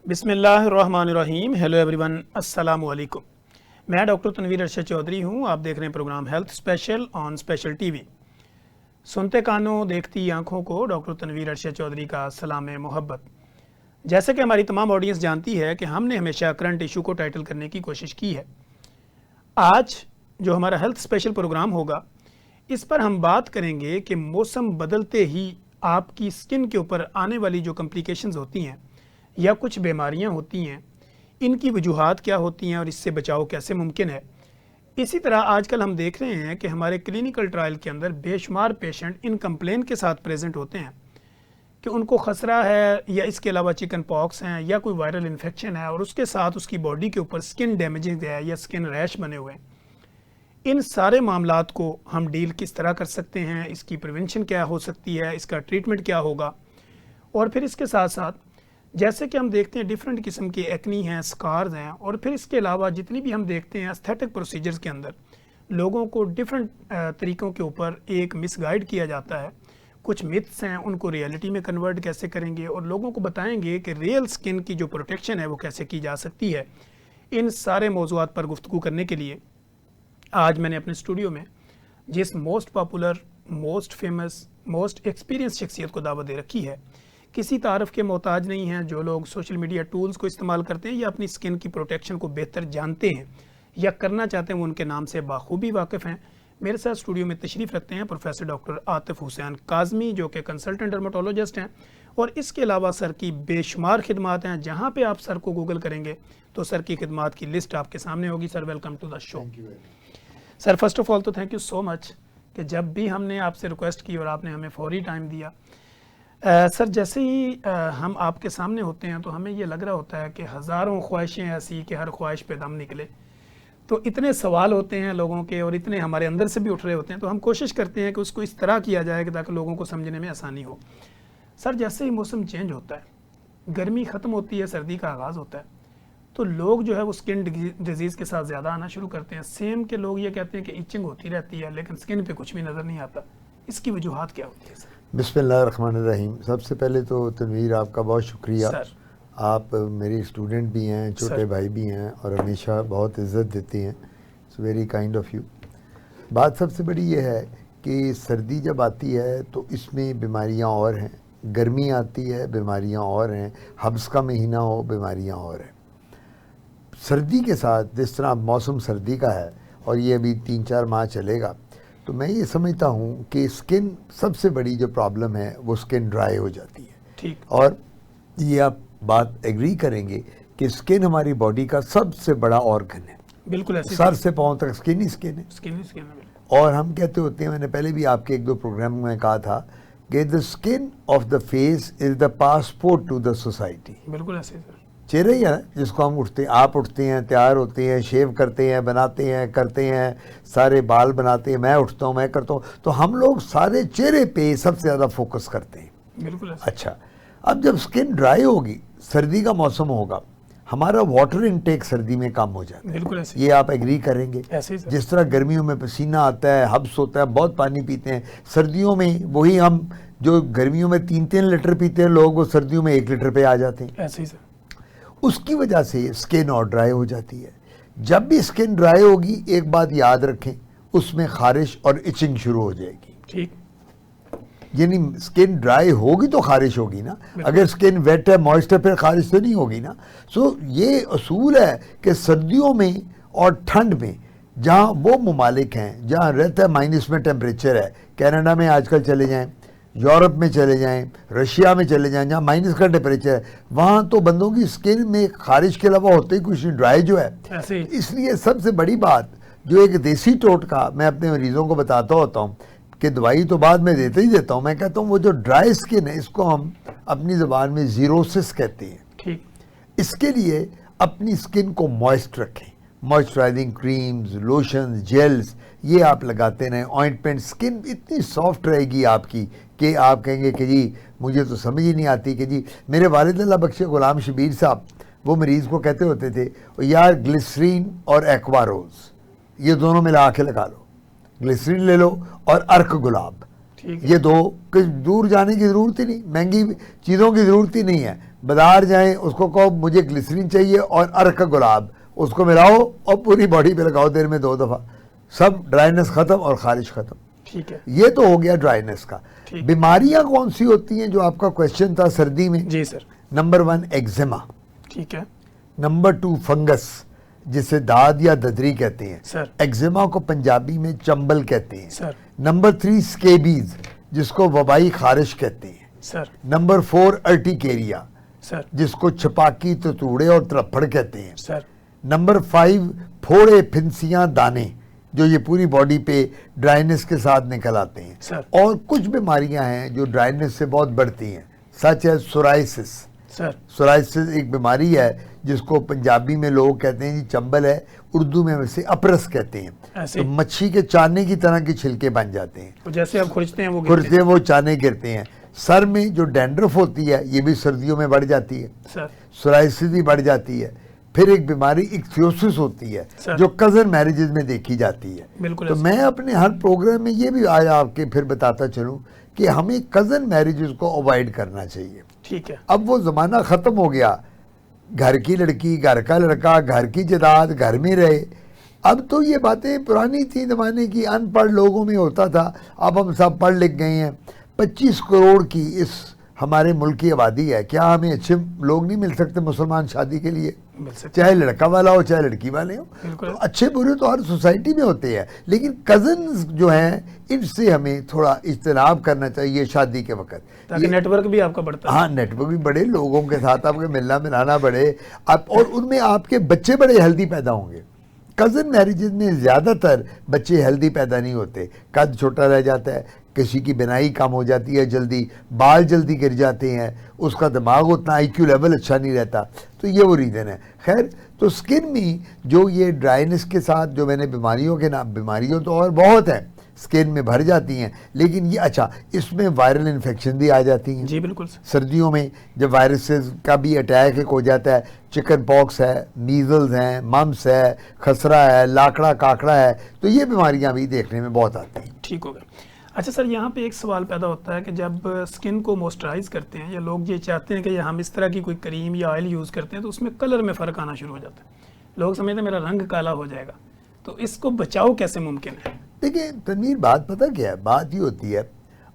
बिस्मिल्लाहिर्रहमानिर्रहीम। Hello everyone, अस्सलामु अलैकुम। मैं डॉक्टर तनवीर अरशद चौधरी हूँ। आप देख रहे हैं programme health special on special TV. सुनते कानों देखती आंखों को डॉक्टर तनवीर अरशद चौधरी का सलाम मोहब्बत। जैसे कि हमारी तमाम ऑडियंस जानती है कि हमने हमेशा करंट इशू को टाइटल करने की कोशिश की है। आज जो हमारा हेल्थ स्पेशल प्रोग्राम होगा, इस पर हम बात करेंगे कि मौसम बदलते ही आपकी स्किन के ऊपर आने वाली जो कॉम्प्लिकेशंस होती हैं या कुछ बीमारियां होती हैं, इनकी वजूहात क्या होती हैं और इससे बचाव कैसे मुमकिन है। इसी तरह आजकल हम देख रहे हैं कि हमारे क्लिनिकल ट्रायल के अंदर बेशुमार पेशेंट इन कंप्लेन के साथ प्रेजेंट होते हैं कि उनको खसरा है या इसके अलावा चिकन पॉक्स हैं या कोई वायरल इन्फेक्शन है और उसके साथ उसकी बॉडी के ऊपर स्किन डैमेजिंग है या स्किन रैश बने हुए हैं। इन सारे मामलात को हम डील किस तरह कर सकते हैं, इसकी प्रिवेंशन क्या हो सकती है, इसका ट्रीटमेंट क्या होगा, और फिर इसके साथ साथ जैसे कि हम देखते हैं डिफरेंट किस्म की एक्नी हैं, स्कार्स हैं, और फिर इसके अलावा जितनी भी हम देखते हैं एस्थेटिक प्रोसीजर्स के अंदर लोगों को डिफरेंट तरीक़ों के ऊपर एक मिसगाइड किया जाता है। कुछ मिथ्स हैं, उनको रियलिटी में कन्वर्ट कैसे करेंगे और लोगों को बताएंगे कि रियल स्किन की जो प्रोटेक्शन है वो कैसे की जा सकती है। इन सारे मौज़ूआत पर गुफ्तगू करने के लिए आज मैंने अपने स्टूडियो में जिस most popular, most famous, most experience शख्सियत को दावत दे रखी है। किसी तारफ़ के मोहताज नहीं हैं। जो लोग सोशल मीडिया टूल्स को इस्तेमाल करते हैं या अपनी स्किन की प्रोटेक्शन को बेहतर जानते हैं या करना चाहते हैं, वो उनके नाम से बाखूबी वाकिफ़ हैं। मेरे साथ स्टूडियो में तशरीफ़ रखते हैं प्रोफेसर डॉक्टर आतिफ हुसैन काज़मी, जो कि कंसल्टेंट डर्मेटोलॉजिस्ट हैं, और इसके अलावा सर की बेशुमार खिदमात हैं। जहाँ पे आप सर को गूगल करेंगे तो सर की खिदमात की लिस्ट आपके सामने होगी। Sir, welcome to the show. Sir, first of all तो थैंक यू सो मच कि जब भी हमने आपसे रिक्वेस्ट की और आपने हमें फौरी टाइम दिया। सर, जैसे ही हम आपके सामने होते हैं तो हमें ये लग रहा होता है कि हज़ारों ख्वाहिशें ऐसी कि हर ख्वाहिश पे दम निकले। तो इतने सवाल होते हैं लोगों के और इतने हमारे अंदर से भी उठ रहे होते हैं, तो हम कोशिश करते हैं कि उसको इस तरह किया जाए कि ताकि लोगों को समझने में आसानी हो। सर, जैसे ही मौसम चेंज होता है, गर्मी ख़त्म होती है, सर्दी का आगाज़ होता है, तो लोग जो है वो स्किन डिजीज़ के साथ ज़्यादा आना शुरू करते हैं। सेम के लोग ये कहते हैं कि इचिंग होती रहती है लेकिन स्किन पे कुछ भी नज़र नहीं आता। इसकी वजूहात क्या होती है सर? बिस्मिल्लाहिर्रहमानिर्रहीम। सबसे पहले तो तनवीर, आपका बहुत शुक्रिया सर। आप मेरी स्टूडेंट भी हैं, छोटे भाई भी हैं और हमेशा बहुत इज़्ज़त देती हैं। It's very kind of you. बात सबसे बड़ी ये है कि सर्दी जब आती है तो इसमें बीमारियां और हैं, गर्मी आती है बीमारियां और हैं, हब्स का महीना हो बीमारियां और हैं। सर्दी के साथ जिस तरह मौसम सर्दी का है और ये अभी 3-4 माह चलेगा, तो मैं ये समझता हूँ कि स्किन सबसे बड़ी जो प्रॉब्लम है वो स्किन ड्राई हो जाती है। ठीक। और ये आप बात एग्री करेंगे कि स्किन हमारी बॉडी का सबसे बड़ा ऑर्गन है। बिल्कुल ऐसे, सर से पाँव तक स्किन ही स्किन है। स्किन ही स्किन है। और हम कहते होते हैं, मैंने पहले भी आपके 1-2 प्रोग्राम में कहा था कि the skin of the face is the passport to the society. बिल्कुल ऐसे सर। चेहरा ही है जिसको हम उठते हैं, आप उठते हैं, तैयार होते हैं, शेव करते हैं, बनाते हैं, करते हैं, सारे बाल बनाते हैं, मैं उठता हूँ, मैं करता हूँ, तो हम लोग सारे चेहरे पे सबसे ज़्यादा फोकस करते हैं। बिल्कुल ऐसे। अच्छा, अब जब स्किन ड्राई होगी, सर्दी का मौसम होगा, हमारा वाटर इनटेक सर्दी में कम हो जाता है। बिल्कुल ऐसे। ये आप एग्री करेंगे? ऐसे ही। जिस तरह गर्मियों में पसीना आता है, हब्स होता है, बहुत पानी पीते हैं, सर्दियों में वही हम जो गर्मियों में 3-3 लीटर पीते हैं लोग, वो सर्दियों में 1 लीटर पे आ जाते हैं। ऐसे ही सर। उसकी वजह से स्किन और ड्राई हो जाती है। जब भी स्किन ड्राई होगी, एक बात याद रखें, उसमें खारिश और इचिंग शुरू हो जाएगी। ठीक। यानी स्किन ड्राई होगी तो खारिश होगी ना। अगर स्किन वेट है, मॉइस्ट है, फिर खारिश तो नहीं होगी ना। सो ये असूल है कि सर्दियों में और ठंड में, जहाँ वो ममालिक हैं जहाँ रहता है माइनस में टेम्परेचर है, कनाडा में आजकल चले जाएं, यूरोप में चले जाएं, रशिया में चले जाएं, जहाँ माइनस का टेम्परेचर है, वहाँ तो बंदों की स्किन में खारिश के अलावा होते ही कुछ नहीं, ड्राई जो है। इसलिए सबसे बड़ी बात जो एक देसी टोटका मैं अपने मरीजों को बताता होता हूँ कि दवाई तो बाद में देते ही देता हूँ, मैं कहता हूँ वो जो ड्राई स्किन है, इसको हम अपनी ज़बान में ज़ीरोसिस कहते हैं। ठीक। इसके लिए अपनी स्किन को मॉइस्ट रखें। मॉइस्चराइजिंग क्रीम्स, लोशंस, जेल्स ये आप लगाते रहें। ऑइंटमेंट, स्किन इतनी सॉफ्ट रहेगी आपकी कि आप कहेंगे कि जी मुझे तो समझ ही नहीं आती कि जी। मेरे वालिद अल्लाह बख्शे गुलाम शबीर साहब, वो मरीज़ को कहते होते थे, यार ग्लिसरीन और एक्वारोज ये दोनों मिला के लगा लो, ग्लिसरीन ले लो और अर्क गुलाब, ठीक है। ये दो, कुछ दूर जाने की ज़रूरत ही नहीं, महंगी चीज़ों की ज़रूरत ही नहीं है। बाजार जाएं, उसको कहो मुझे ग्लिसरीन चाहिए और अर्क गुलाब, उसको मिलाओ और पूरी बॉडी पे लगाओ दिन में 2 दफ़ा, सब ड्राइनेस ख़त्म और ख़ारिश ख़त्म। ठीक है ये तो हो गया ड्राइनेस का। ठीक। बीमारियां कौन सी होती हैं जो आपका क्वेश्चन था सर्दी में? जी सर। नंबर 1 एक्जिमा, ठीक है नंबर 2 फंगस जिसे दाद या ददरी कहते हैं सर। एक्जिमा को पंजाबी में चंबल कहते हैं सर। नंबर 3 स्केबीज जिसको वबाई खारिश कहते हैं सर। Number 4 urticaria sir. जिसको छपाकी ततूड़े और तरफड़ कहते हैं सर। नंबर 5 फोड़े फिंसियां दाने जो ये पूरी बॉडी पे ड्राइनेस के साथ निकल आते हैं सर। और कुछ बीमारियां हैं जो ड्राइनेस से बहुत बढ़ती हैं, सच है सोराइसिस। सर। सोराइसिस एक बीमारी है जिसको पंजाबी में लोग कहते हैं जी चंबल है, उर्दू में वैसे अपरस कहते हैं। ऐसे? तो मच्छी के चाने की तरह के छिलके बन जाते हैं, तो जैसे आप खुरचते हैं वो खुरते वो चाने गिरते हैं। सर में जो डैंड्रफ होती है ये भी सर्दियों में बढ़ जाती है, सर। सोराइसिस भी बढ़ जाती है। फिर एक बीमारी इक्थियोसिस होती है सर। जो कजन मैरिजेज में देखी जाती है। बिल्कुल तो ऐसे। मैं अपने हर प्रोग्राम में ये भी आज आपके फिर बताता चलूं कि हमें कजन मैरिजेस को अवॉइड करना चाहिए। ठीक है। अब वो ज़माना ख़त्म हो गया, घर की लड़की घर का लड़का घर की जदाद घर में रहे। अब तो ये बातें पुरानी थी ज़माने की, अनपढ़ लोगों में होता था। अब हम सब पढ़ लिख गए हैं। 25 करोड़ की इस हमारे मुल्क की आबादी है, क्या हमें अच्छे लोग नहीं मिल सकते मुसलमान शादी के लिए? मिल सकते चाहे लड़का वाला हो चाहे लड़की वाले हो, बिल्कुल। तो अच्छे बुरे तो हर सोसाइटी में होते हैं, लेकिन कजन्स जो हैं इनसे हमें थोड़ा इज्तनाब करना चाहिए शादी के वक्त, ताकि नेटवर्क भी आपका बढ़ता है। हाँ नेटवर्क भी बढ़े, लोगों के साथ आपके मिलना मिलाना बढ़े, आप और उनमें आपके बच्चे बड़े हेल्दी पैदा होंगे। कज़न मैरिजेज में ज़्यादातर बच्चे हेल्दी पैदा नहीं होते, कद छोटा रह जाता है, किसी की बिनाई कम हो जाती है, जल्दी बाल जल्दी गिर जाते हैं, उसका दिमाग उतना IQ लेवल अच्छा नहीं रहता। तो ये वो रीज़न है। खैर, तो स्किन में जो ये ड्राइनेस के साथ जो मैंने बीमारियों के नाम, बीमारियों तो और बहुत हैं, स्किन में भर जाती हैं, लेकिन ये अच्छा इसमें वायरल इन्फेक्शन भी आ जाती हैं। जी बिल्कुल। सर्दियों में जब वायरसेस का भी अटैक हो जाता है, चिकन पॉक्स है, मीजल्स हैं, मम्स है, खसरा है, लाकड़ा काकड़ा है, तो ये बीमारियां भी देखने में बहुत आती हैं। ठीक हो गया। अच्छा सर, यहाँ पे एक सवाल पैदा होता है कि जब स्किन को मॉइस्चराइज करते हैं या लोग ये चाहते हैं कि हम इस तरह की कोई क्रीम या ऑयल यूज़ करते हैं तो उसमें कलर में फ़र्क आना शुरू हो जाता है, लोग समझते हैं मेरा रंग काला हो जाएगा, तो इसको बचाव कैसे मुमकिन है? देखिए तनवीर, बात पता क्या है, बात ये होती है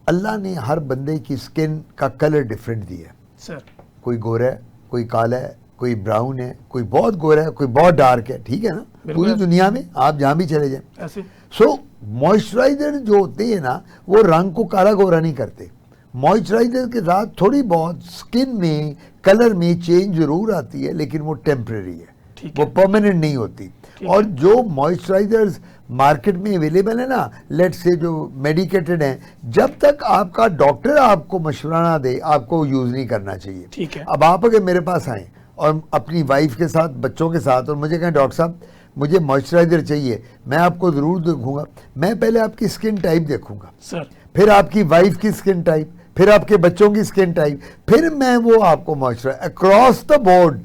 अल्लाह ने हर बंदे की स्किन का कलर डिफरेंट दिया है। सर। कोई गोरा है, कोई काला है, कोई ब्राउन है, कोई बहुत गोरा है, कोई बहुत डार्क है, ठीक है ना? पूरी दुनिया में आप जहाँ भी चले जाएं। ऐसे? सो मॉइस्चराइजर जो होते हैं ना वो रंग को काला गोरा नहीं करते। मॉइस्चराइजर के साथ थोड़ी बहुत स्किन में कलर में चेंज जरूर आती है, लेकिन वो टेम्परेरी है, वो परमानेंट नहीं होती। और जो मॉइस्चराइजर्स मार्केट में अवेलेबल है ना, लेट से जो मेडिकेटेड हैं, जब तक आपका डॉक्टर आपको मशवरा ना दे आपको यूज़ नहीं करना चाहिए। ठीक है। अब आप अगर मेरे पास आएँ और अपनी वाइफ के साथ, बच्चों के साथ, और मुझे कहें डॉक्टर साहब मुझे मॉइस्चराइजर चाहिए, मैं आपको ज़रूर देखूंगा। मैं पहले आपकी स्किन टाइप देखूंगा सर, फिर आपकी वाइफ की स्किन टाइप, फिर आपके बच्चों की स्किन टाइप, फिर मैं वो आपको मॉइस्चराइजर अक्रॉस द बोर्ड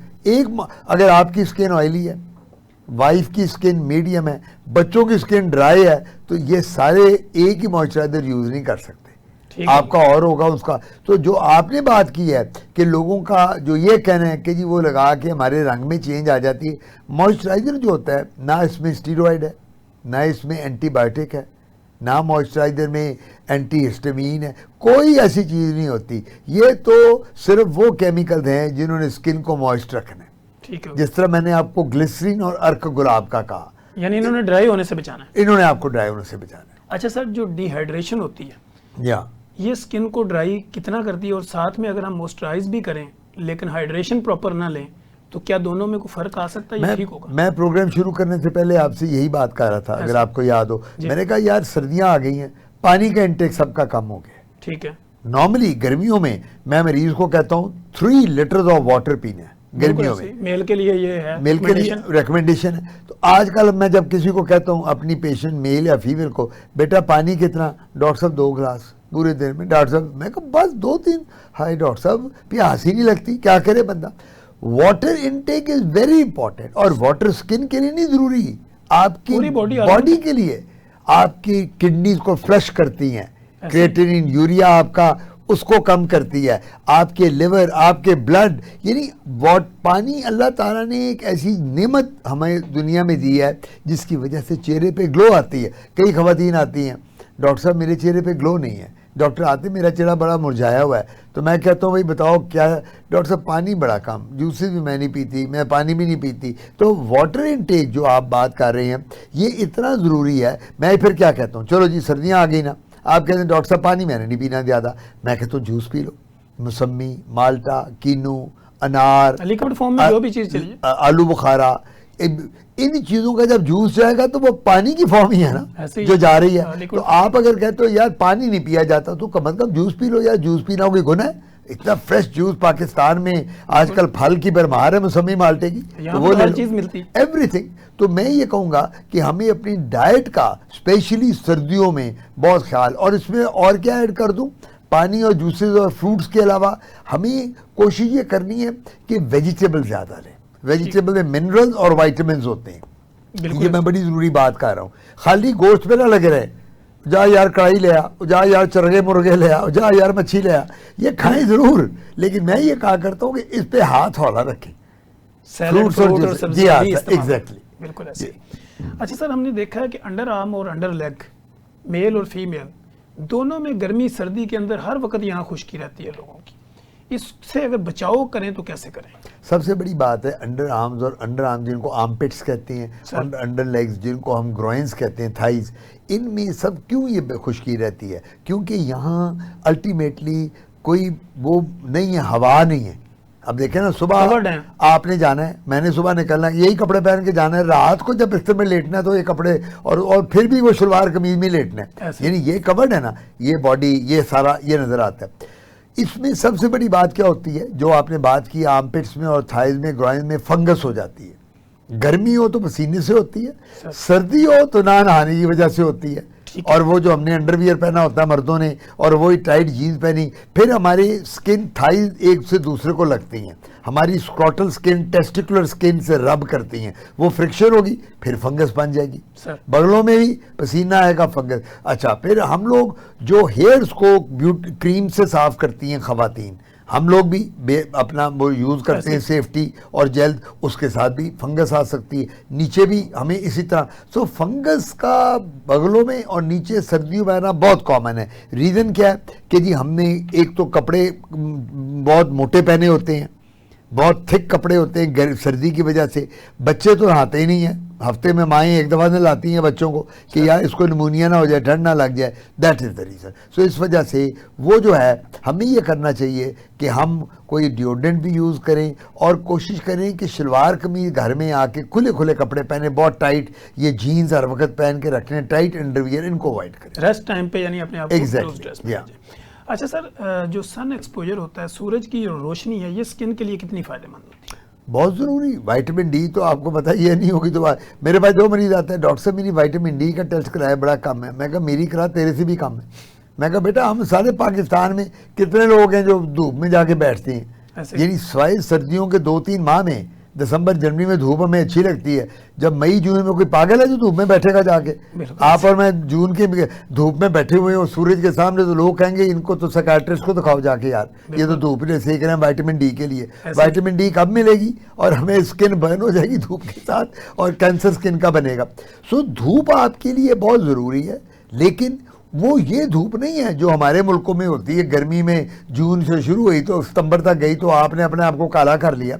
अगर आपकी स्किन ऑयली है, वाइफ की स्किन मीडियम है, बच्चों की स्किन ड्राई है, तो ये सारे एक ही मॉइस्चराइजर यूज़ नहीं कर सकते। आपका और होगा उसका। तो जो आपने बात की है कि लोगों का जो ये कहना है कि जी वो लगा के हमारे रंग में चेंज आ जाती है, मॉइस्चराइजर जो होता है ना इसमें स्टीरॉयड है, ना इसमें एंटीबायोटिक है, ना मॉइस्चराइजर में एंटीहिस्टामीन है, कोई ऐसी चीज़ नहीं होती। ये तो सिर्फ वो केमिकल्स हैं जिन्होंने स्किन को मॉइस्ट रखना है। ठीक है। जिस तरह मैंने आपको ग्लिसरीन और अर्क गुलाब का कहा, यानी इन्होंने ड्राई होने से बचाना है। इन्होंने आपको ड्राई होने से बचाना है। अच्छा सर, जो डिहाइड्रेशन होती है या ये स्किन को ड्राई कितना करती है, और साथ में अगर हम मॉइस्चराइज भी करें लेकिन हाइड्रेशन प्रॉपर ना लें तो क्या दोनों में कोई फर्क आ सकता है या ठीक होगा? मैं प्रोग्राम शुरू करने से पहले आपसे यही बात कर रहा था, अगर आपको याद हो, मैंने कहा यार सर्दियां आ गई हैं, पानी का इंटेक सबका कम हो गया। ठीक है। नॉर्मली गर्मियों में मैं मरीज को कहता हूँ 3 लीटर्स ऑफ वाटर पीना है गर्मियों में। मेल के लिए ये है, मेल के लिए रिकमेंडेशन है। तो आजकल मैं जब किसी को कहता हूँ अपनी पेशेंट मेल या फीमेल को, बेटा पानी कितना, डॉक्टर साहब 2 गिलास पूरे दिन में। डॉक्टर साहब, मैं कहा बस 2-3। हाय डॉक्टर साहब, प्यास ही नहीं लगती, क्या करे बंदा। Water intake is very important, और वाटर स्किन के लिए नहीं जरूरी, आपकी बॉडी के लिए। आपकी किडनीज को फ्लश करती हैं, क्रिएटिनिन यूरिया आपका उसको कम करती है, आपके लिवर, आपके ब्लड, यानी पानी अल्लाह ताला ने एक ऐसी नेमत हमें दुनिया में दी है जिसकी वजह से चेहरे पे ग्लो आती है। कई ख़वातीन आती हैं, डॉक्टर साहब मेरे चेहरे पे ग्लो नहीं है। डॉक्टर आते मेरा चेहरा बड़ा मुरझाया हुआ है, तो मैं कहता हूँ भाई बताओ क्या है? डॉक्टर साहब पानी बड़ा कम, जूसेस भी मैं नहीं पीती, मैं पानी भी नहीं पीती। तो वाटर इनटेक जो आप बात कर रहे हैं ये इतना ज़रूरी है। मैं फिर क्या कहता हूँ, चलो जी सर्दियाँ आ गई ना, आप कहते हैं डॉक्टर साहब पानी मैंने नहीं पीना ज़्यादा, मैं कहता हूँ जूस पी लो, मौसमी, माल्टा, कीनू, अनार, लिक्विड फॉर्म में जो भी चीज़ चलिए, आलू बुखारा, इन चीज़ों का जब जूस जाएगा तो वो पानी की फॉर्म ही है ना जो जा रही है। तो आप अगर कहते हो यार पानी नहीं पिया जाता तो कम अज़ कम जूस पी लो यार, जूस पीना कोई गुनाह है? इतना फ्रेश जूस पाकिस्तान में आजकल फल की भरमार है, मौसमी माल्टे की, तो वो हर चीज़ मिलती है, एवरीथिंग। तो मैं ये कहूँगा कि हमें अपनी डाइट का स्पेशली सर्दियों में बहुत ख्याल, और इसमें और क्या ऐड कर दूँ, पानी और जूसेस और फ्रूट्स के अलावा हमें कोशिश ये करनी है कि वेजिटेबल ज़्यादा लें। वेजिटेबल में मिनरल्स और वाइटामिन होते हैं, ये मैं बड़ी ज़रूरी बात कर रहा हूँ। खाली गोश्त पे ना लगे रहे, जा यार कढ़ाई ले आ, जा यार चरगे मुर्गे ले आ, जा यार मच्छी ले आ, ये खाएं ज़रूर, लेकिन मैं ये कहा करता हूँ कि इस पे हाथ हौला रखें, फ्रूट्स और जी हाँ एग्जैक्टली बिल्कुल ऐसे। अच्छा सर, हमने देखा है कि अंडर आर्म और अंडर लेग, मेल और फीमेल दोनों में गर्मी सर्दी के अंदर हर वक्त यहाँ खुश्की रहती है लोगों की, इससे अगर बचाव करें तो कैसे करें? सबसे बड़ी बात है अंडर आर्म्स और अंडर आर्म जिनको आर्मपिट्स कहते हैं, और अंडर लेग्स जिनको हम ग्रोइंस कहते हैं, थाइज, इनमें सब क्यों ये खुश्की रहती है? क्योंकि यहाँ अल्टीमेटली कोई वो नहीं है, हवा नहीं है। अब देखें ना, सुबह आपने जाना है, मैंने सुबह निकलना है, यही कपड़े पहन के जाना है, रात को जब बिस्तर में लेटना है तो ये कपड़े, और फिर भी वो शलवार कमीज में लेटना है, यानी ये कवर्ड है ना, ये बॉडी, ये सारा ये नज़र आता है। इसमें सबसे बड़ी बात क्या होती है, जो आपने बात की आर्मपिट्स में और थाइज में, ग्रॉइन में फंगस हो जाती है। गर्मी हो तो पसीने से होती है, सर्दी हो तो ना नहाने की वजह से होती है, और वो जो हमने अंडरवियर पहना होता है मर्दों ने, और वही टाइट जीन्स पहनी, फिर हमारी स्किन थाइज एक से दूसरे को लगती हैं, हमारी स्क्रॉटल स्किन टेस्टिकुलर स्किन से रब करती हैं, वो फ्रिक्शन होगी, फिर फंगस बन जाएगी, बगलों में भी पसीना आएगा, फंगस। अच्छा, फिर हम लोग जो हेयर्स को क्रीम से साफ करती हैं खवातीन, हम लोग भी अपना वो यूज़ करते हैं सेफ्टी और जेल, उसके साथ भी फंगस आ सकती है, नीचे भी हमें इसी तरह। सो फंगस का बगलों में और नीचे सर्दियों में आना बहुत कॉमन है। रीज़न क्या है कि जी हमने एक तो कपड़े बहुत मोटे पहने होते हैं, बहुत थिक कपड़े होते हैं सर्दी की वजह से, बच्चे तो नहाते ही नहीं हैं, हफ्ते में माएँ एक दफ़ा नहलाती हैं बच्चों को कि यार इसको निमोनिया ना हो जाए, ठंड ना लग जाए, दैट इज़ द रीज़न। सो इस वजह से वो जो है हमें ये करना चाहिए कि हम कोई डिओड्रेंट भी यूज़ करें, और कोशिश करें कि शलवार कमीज घर में आके खुले खुले कपड़े पहने, बहुत टाइट ये जीन्स हर वक्त पहन के रखने, टाइट अंडरवियर इनको अवॉइड करें रेस्ट टाइम पे, यानी अपने आप को एग्जैक्टली। अच्छा सर, जो सन एक्सपोजर होता है, सूरज की रोशनी है, ये स्किन के लिए कितनी फ़ायदेमंद होती है? बहुत ज़रूरी। विटामिन डी तो आपको पता ही है, नहीं होगी तो मेरे पास 2 मरीज आते हैं, डॉक्टर साहब मेरी विटामिन डी का टेस्ट कराया बड़ा कम है। मैं कहा मेरी करा, तेरे से भी कम है। मैं कहा बेटा हम सारे पाकिस्तान में कितने लोग हैं जो धूप में जाके बैठते हैं, यानी सिवाय सर्दियों के 2-3 माह में, दिसंबर जनवरी में धूप हमें अच्छी लगती है, जब मई जून में कोई पागल है जो धूप में बैठेगा जाके? आप और मैं जून के धूप में बैठे हुए हो सूरज के सामने, तो लोग कहेंगे इनको तो साइकियाट्रिस्ट को दिखाओ जाके, यार ये तो धूप ने सेक रहे हैं विटामिन डी के लिए। विटामिन डी कब मिलेगी? और हमें स्किन बर्न हो जाएगी धूप के साथ, और कैंसर स्किन का बनेगा। सो धूप आपके लिए बहुत ज़रूरी है, लेकिन वो ये धूप नहीं है जो हमारे मुल्कों में होती है, गर्मी में जून से शुरू हुई तो सितंबर तक गई तो आपने अपने आप को काला कर लिया।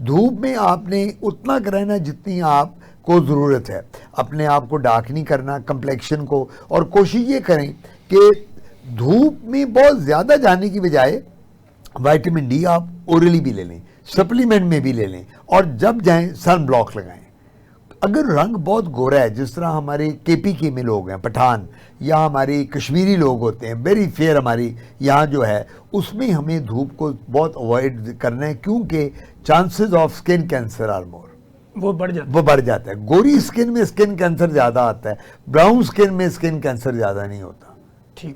धूप में आपने उतना रहना जितनी आपको ज़रूरत है, अपने आप को डार्क नहीं करना, कंप्लेक्शन को, और कोशिश ये करें कि धूप में बहुत ज़्यादा जाने की बजाय विटामिन डी आप ओरली भी ले लें, सप्लीमेंट में भी ले लें, और जब जाएं सन ब्लॉक लगाएं। अगर रंग बहुत गोरा है, जिस तरह हमारे KPK में लोग हैं, पठान, या हमारे कश्मीरी लोग होते हैं, वेरी फेयर हमारी यहाँ जो है, उसमें हमें धूप को बहुत अवॉइड करना है, क्योंकि chances of skin cancer are more, वो बढ़ जाता है। गोरी स्किन में स्किन कैंसर ज़्यादा आता है, ब्राउन स्किन में स्किन कैंसर ज़्यादा नहीं होता।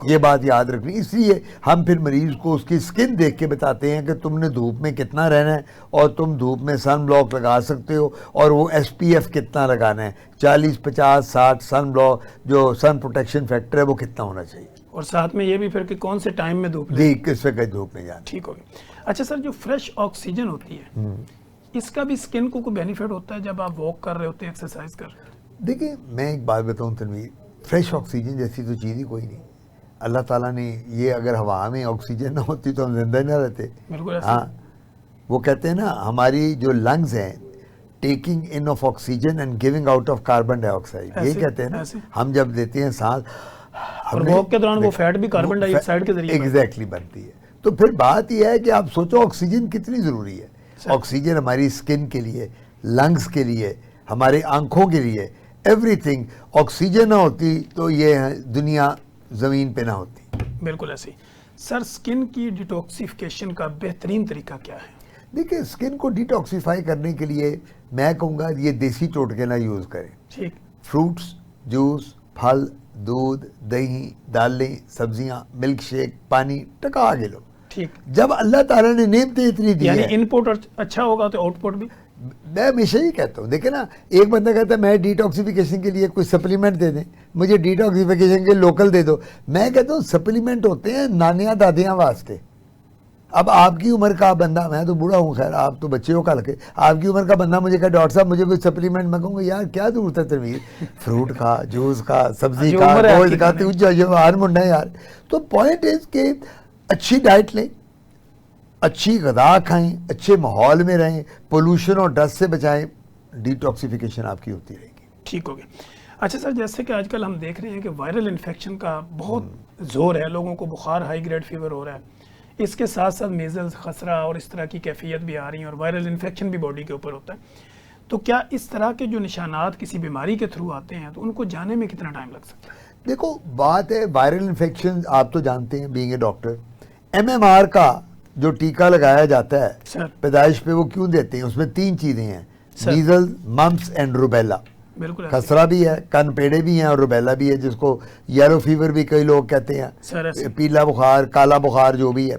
ये बात याद रखनी। इसलिए हम फिर मरीज़ को उसकी स्किन देख के बताते हैं कि तुमने धूप में कितना रहना है, और तुम धूप में सन ब्लॉक लगा सकते हो, और वो SPF कितना लगाना है, 40, 50, 60 सन ब्लॉक जो सन प्रोटेक्शन फैक्टर है वो कितना होना चाहिए। और साथ में ये भी फिर कि कौन से टाइम में धूप जी, किस वक्त धूप में जाना। ठीक हो गया। अच्छा सर, जो फ्रेश ऑक्सीजन होती है इसका भी स्किन को कोई बेनिफिट होता है जब आप वॉक कर रहे होते हैं, एक्सरसाइज कर रहे हैं? देखिए, मैं एक बात बताऊं तनवीर, फ्रेश ऑक्सीजन जैसी तो चीज़ ही कोई नहीं। अल्लाह ताला ने ये, अगर हवा में ऑक्सीजन ना होती तो हम जिंदा ना रहते। बिल्कुल ऐसे। हाँ, वो कहते हैं ना, हमारी जो लंग्स हैं, taking in of oxygen and giving out of carbon dioxide, ये ऐसे- कहते हैं ना, ऐसे। हम जब देते हैं सांस, और वॉक के दौरान वो फैट भी कार्बन डाइऑक्साइड के जरिए एग्जैक्टली बनती है। तो फिर बात यह है कि आप सोचो ऑक्सीजन कितनी ज़रूरी है। ऑक्सीजन हमारी स्किन के लिए, लंग्स के लिए, हमारे आंखों के लिए, एवरीथिंग। ऑक्सीजन ना होती तो ये दुनिया ज़मीन पे ना होती। बिल्कुल ऐसे ही। सर, स्किन की डिटॉक्सिफिकेशन का बेहतरीन तरीका क्या है? देखिए, स्किन को डिटॉक्सिफाई करने के लिए मैं कहूँगा ये देसी टोटके ना यूज़ करें। ठीक। फ्रूट्स, जूस, फल, दूध, दही, दालें, सब्जियां, मिल्क शेक, पानी टका आगे लो। ठीक। जब अल्लाह ताला ने नेमतें इतनी दी यानी है, इनपुट अच्छा होगा तो आउटपुट भी। मैं हमेशा ही कहता हूँ, देखे ना, एक बंदा कहता है मैं डिटॉक्सिफिकेशन के लिए कोई सप्लीमेंट दे दें, मुझे डिटॉक्सिफिकेशन के लोकल दे दो। मैं कहता हूँ सप्लीमेंट होते हैं नानियाँ दादियाँ वास्ते। अब आपकी उम्र का बंदा, मैं तो बूढ़ा हूँ, खैर आप तो बच्चे हो कल के, आपकी उम्र का बंदा मुझे कहा डॉक्टर साहब मुझे कोई सप्लीमेंट, मैं कहूँगा यार क्या जरूरत है तनवीर, फ्रूट खा, जूस खा, सब्जी जो खा, उम्र है गोश्त आपकी खा, खाने तू जो हार मुंडा है यार। तो पॉइंट इज के अच्छी डाइट लें, अच्छी गदा खाएं, अच्छे माहौल में रहें, पोल्यूशन और डस्ट से बचाएं, डिटॉक्सिफिकेशन आपकी होती रहेगी। ठीक हो गया। अच्छा सर, जैसे कि आजकल हम देख रहे हैं कि वायरल इन्फेक्शन का बहुत जोर है, लोगों को बुखार, हाई ग्रेड फीवर हो रहा है, इसके साथ साथ मेजल्स, खसरा और इस तरह की कैफियत भी आ रही है और वायरल इन्फेक्शन भी बॉडी के ऊपर होता है। तो क्या इस तरह के जो निशानात किसी बीमारी के थ्रू आते हैं तो उनको जाने में कितना टाइम लग सकता है? देखो, बात है वायरल इन्फेक्शन, आप तो जानते हैं बीइंग ए डॉक्टर, MMR का जो टीका लगाया जाता है सर। पैदाइश पे, वो क्यों देते हैं? उसमें 3 चीज़ें हैं, sir. Measles, mumps and rubella. बिल्कुल ऐसे। खसरा भी है, कनपेड़े भी हैं और रूबेला भी है, जिसको येलो फीवर भी कई लोग कहते हैं, सर ऐसे। पीला बुखार, काला बुखार, जो भी है।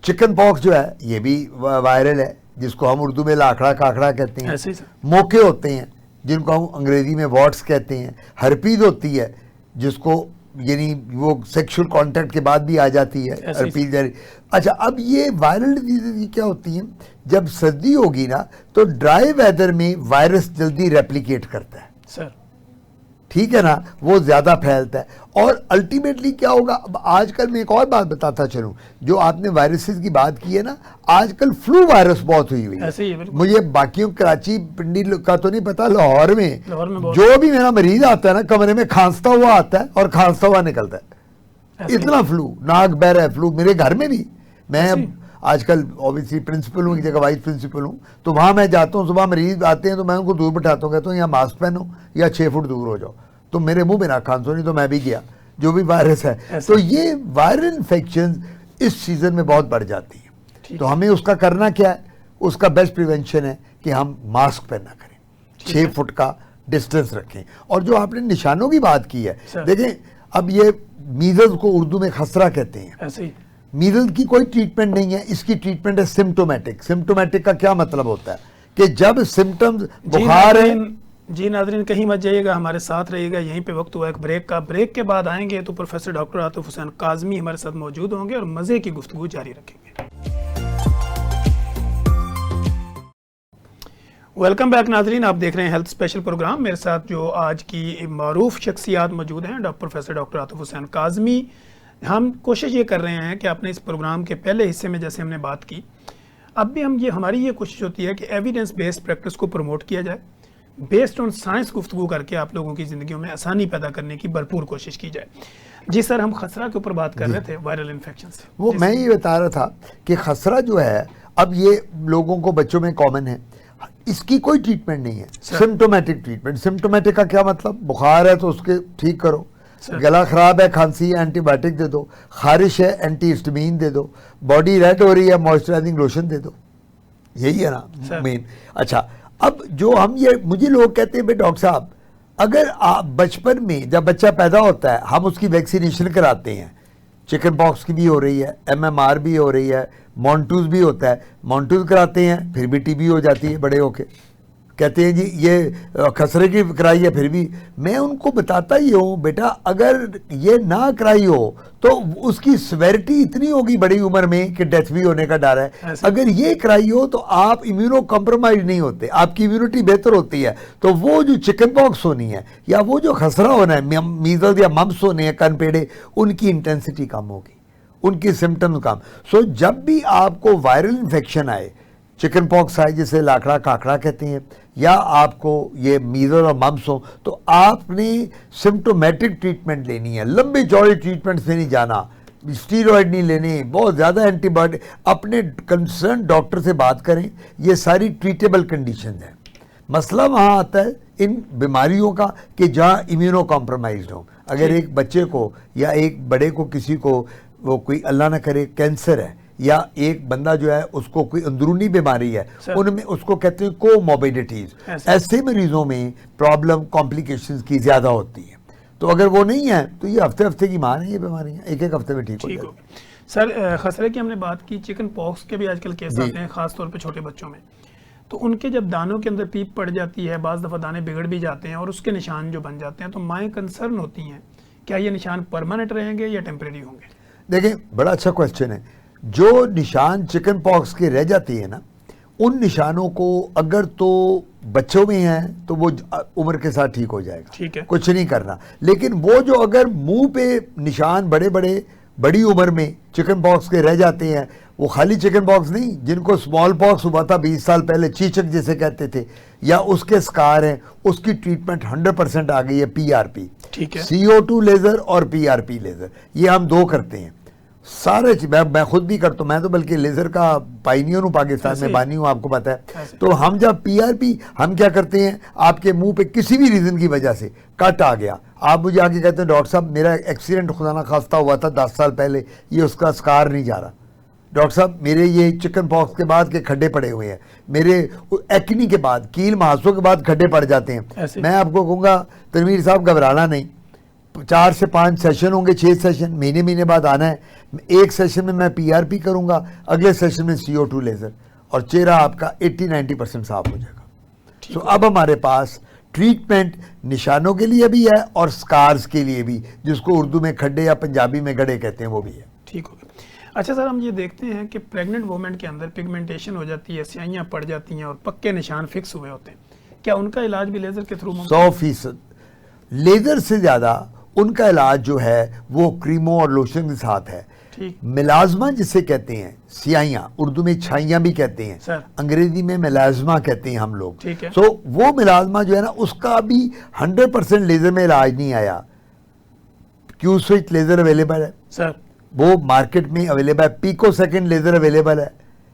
चिकन पॉक्स जो है ये भी वायरल है, जिसको हम उर्दू में लाखड़ा काखड़ा कहते हैं। ऐसे ही सर। मोके होते हैं जिनको हम अंग्रेजी में वॉट्स कहते हैं। हर्पीज होती है जिसको, यानी वो सेक्सुअल कांटेक्ट के बाद भी आ जाती है, ऐसे ही। हर्पीज। अच्छा, अब ये वायरल डिजीज क्या होती हैं? जब सर्दी होगी ना तो ड्राई वेदर में वायरस जल्दी रेप्लिकेट करता है, सर। ठीक है ना, वो ज्यादा फैलता है। और अल्टीमेटली क्या होगा? अब आजकल मैं एक और बात बताता चलूं, जो आपने वायरसेस की बात की है ना, आजकल फ्लू वायरस बहुत हुई है। ऐसे ही है, बिल्कुल। मुझे बाकियों कराची पिंडी का तो नहीं पता, लाहौर में बहुत- जो भी मेरा मरीज आता है ना, कमरे में खांसता हुआ आता है और खांसता हुआ निकलता है। ऐसे ही। इतना फ्लू, नाक बह रहा है फ्लू, मेरे घर में भी। मैं ऐसे ही। आजकल ऑब्वियसली प्रिंसिपल हूँ, एक जगह वाइस प्रिंसिपल हूँ, तो वहाँ मैं जाता हूँ, सुबह मरीज आते हैं तो मैं उनको दूर बैठाता हूँ, कहता हूँ यहाँ मास्क पहनो या 6 फुट दूर हो जाओ, तो मेरे मुंह में ना खांसो, नहीं तो मैं भी गया, जो भी वायरस है। ऐसे। तो ये वायरल इन्फेक्शन इस सीजन में बहुत बढ़ जाती है। ठीक तो हमें उसका करना क्या है? उसका बेस्ट प्रिवेंशन है कि हम मास्क पहना करें, 6 फुट का डिस्टेंस रखें। और जो आपने निशानों की बात की है, सर। देखें, अब ये मीजल्स को उर्दू में खसरा कहते हैं। ऐसे ही। मीजल्स की कोई ट्रीटमेंट नहीं है, इसकी ट्रीटमेंट है सिम्टोमेटिक। सिम्टोमेटिक का क्या मतलब होता है? कि जब सिम्टम्स बुखार है। जी नाज़रीन, कहीं मत जाइएगा, हमारे साथ रहिएगा। यहीं पे वक्त हुआ एक ब्रेक का। ब्रेक के बाद आएंगे तो प्रोफेसर डॉक्टर आतिफ हुसैन काज़मी हमारे साथ मौजूद होंगे और मज़े की गुफ्तगू जारी रखेंगे। वेलकम बैक नाज़रीन, आप देख रहे हैं हेल्थ स्पेशल प्रोग्राम। मेरे साथ जो आज की मारूफ शख्सियात मौजूद हैं, प्रोफेसर डॉक्टर आतिफ हुसैन काज़मी। हम कोशिश ये कर रहे हैं कि आपने इस प्रोग्राम के पहले हिस्से में जैसे हमने बात की, अब भी हमारी ये कोशिश होती है कि एविडेंस बेस्ड प्रैक्टिस को प्रमोट किया जाए, बेस्ड ऑन साइंस गुफ्तगू करके आप लोगों की ज़िंदगियों में आसानी पैदा करने की भरपूर कोशिश की जाए। जी सर, हम खसरा के ऊपर बात कर रहे थे, वायरल इन्फेक्शन से। वो मैं ये बता रहा था कि खसरा जो है, अब ये लोगों को, बच्चों में कॉमन है, इसकी कोई ट्रीटमेंट नहीं है। Symptomatic treatment. सिम्टोमेटिक का क्या मतलब? बुखार है तो उसके ठीक करो, गला खराब है, खांसी है, एंटीबायोटिक दे दो, खारिश है, एंटी हिस्टामिन दे दो, बॉडी रेड हो रही है, मॉइस्चराइजिंग लोशन दे दो। यही है ना मेन। अच्छा, अब जो हम ये, मुझे लोग कहते हैं भाई डॉक्टर साहब, अगर आप बचपन में जब बच्चा पैदा होता है हम उसकी वैक्सीनेशन कराते हैं, चिकन पॉक्स की भी हो रही है, MMR भी हो रही है, मॉन्टूज भी होता है, मॉन्टूज कराते हैं, फिर भी TB हो जाती है बड़े होके, कहते हैं जी ये खसरे की कराई है, फिर भी मैं उनको बताता ही हूँ बेटा अगर ये ना कराई हो तो उसकी सिवेरिटी इतनी होगी बड़ी उम्र में कि डेथ भी होने का डर है। अगर ये कराई हो तो आप इम्यूनो कॉम्प्रोमाइज नहीं होते, आपकी इम्यूनिटी बेहतर होती है, तो वो जो चिकन पॉक्स होनी है या वो जो खसरा होना है, मीजल्स या मम्स होने हैं कनपेड़े, उनकी इंटेंसिटी कम होगी, उनकी सिम्टम्स कम। सो जब भी आपको वायरल इन्फेक्शन आए, चिकन पॉक्स आए जिसे लाखड़ा काकड़ा कहते हैं, या आपको ये मीजल और मम्स हो, तो आपने सिम्टोमेटिक ट्रीटमेंट लेनी है, लंबे चौड़े ट्रीटमेंट से नहीं जाना, स्टीरॉयड नहीं लेने, बहुत ज़्यादा एंटीबायोटिक। अपने कंसर्न डॉक्टर से बात करें, ये सारी ट्रीटेबल कंडीशन है। मसला वहाँ आता है इन बीमारियों का कि जहाँ इम्यूनो कॉम्प्रोमाइज्ड हो। अगर एक बच्चे को या एक बड़े को, किसी को वो कोई अल्लाह ना करे कैंसर है, या एक बंदा जो है उसको कोई अंदरूनी बीमारी है, उनमें उसको कहते हैं कोमॉर्बिडिटीज, ऐसे मरीजों में प्रॉब्लम कॉम्प्लिकेशंस की ज़्यादा होती है। तो अगर वो नहीं है तो ये हफ्ते हफ्ते की मान है, ये बीमारियाँ एक एक हफ्ते में ठीक हो जाएगी। सर खसरे की हमने बात की, चिकन पॉक्स के भी आजकल केस आते हैं खासतौर पे छोटे बच्चों में, तो उनके जब दानों के अंदर पीप पड़ जाती है, बाज़ दफ़ा दाने बिगड़ भी जाते हैं और उसके निशान जो बन जाते हैं, तो माएँ कंसर्न होती हैं क्या ये निशान परमानेंट रहेंगे या टेम्परेरी होंगे? देखें, बड़ा अच्छा क्वेश्चन है। जो निशान चिकन पॉक्स के रह जाती है ना, उन निशानों को अगर तो बच्चों में हैं तो वो उम्र के साथ ठीक हो जाएगा, ठीक है, कुछ नहीं करना। लेकिन वो जो अगर मुंह पे निशान बड़े बड़े बड़ी उम्र में चिकन पॉक्स के रह जाते हैं, वो खाली चिकन पॉक्स नहीं, जिनको स्मॉल पॉक्स हुआ था 20 साल पहले, चीचक जिसे कहते थे, या उसके स्कार हैं, उसकी ट्रीटमेंट 100% आ गई है PRP, ठीक है, CO2 लेज़र और PRP लेज़र, ये हम दो करते हैं सारे। मैं खुद भी करता हूँ, मैं तो बल्कि लेज़र का पाइनियर हूँ, पाकिस्तान में बानी हूँ, आपको पता है। तो हम जब PRP हम क्या करते हैं, आपके मुंह पे किसी भी रीज़न की वजह से कट आ गया, आप मुझे आके कहते हैं डॉक्टर साहब मेरा एक्सीडेंट खुदा ना खास्ता हुआ था 10 साल पहले, ये उसका स्कार नहीं जा रहा, डॉक्टर साहब मेरे ये चिकन पॉक्स के बाद के खड्डे पड़े हुए हैं, मेरे एक्नी के बाद, कील महासों के बाद खड्डे पड़ जाते हैं, मैं आपको कहूँगा तनवीर साहब घबराना नहीं, 4 से 5 सेशन होंगे, 6 सेशन महीने बाद आना है। एक सेशन में मैं PRP करूंगा, अगले सेशन में CO2 लेज़र, और चेहरा आपका 80-90% साफ हो जाएगा। तो अब हमारे पास ट्रीटमेंट निशानों के लिए भी है और स्कार्स के लिए भी, जिसको उर्दू में खड्डे या पंजाबी में गड़े कहते हैं, वो भी है। ठीक हो गया। अच्छा सर, हम ये देखते हैं कि प्रेग्नेंट वुमेन के अंदर पिगमेंटेशन हो जाती है, स्याहियाँ पड़ जाती हैं और पक्के निशान फिक्स हुए होते हैं, क्या उनका इलाज भी लेज़र के थ्रू? 100%। लेज़र से ज़्यादा उनका इलाज जो है वो क्रीमों और लोशन के साथ है। मिलाजमा जिसे कहते हैं, स्याहियाँ, उर्दू में छाइयाँ भी कहते हैं, अंग्रेजी में मिलाजमा कहते हैं हम लोग। तो वो मिलाजमा जो है ना, उसका भी 100% लेज़र में इलाज नहीं आया। क्यू स्विच लेज़र अवेलेबल है सर, वो मार्केट में अवेलेबल है, पिकोसेकंड लेज़र अवेलेबल है,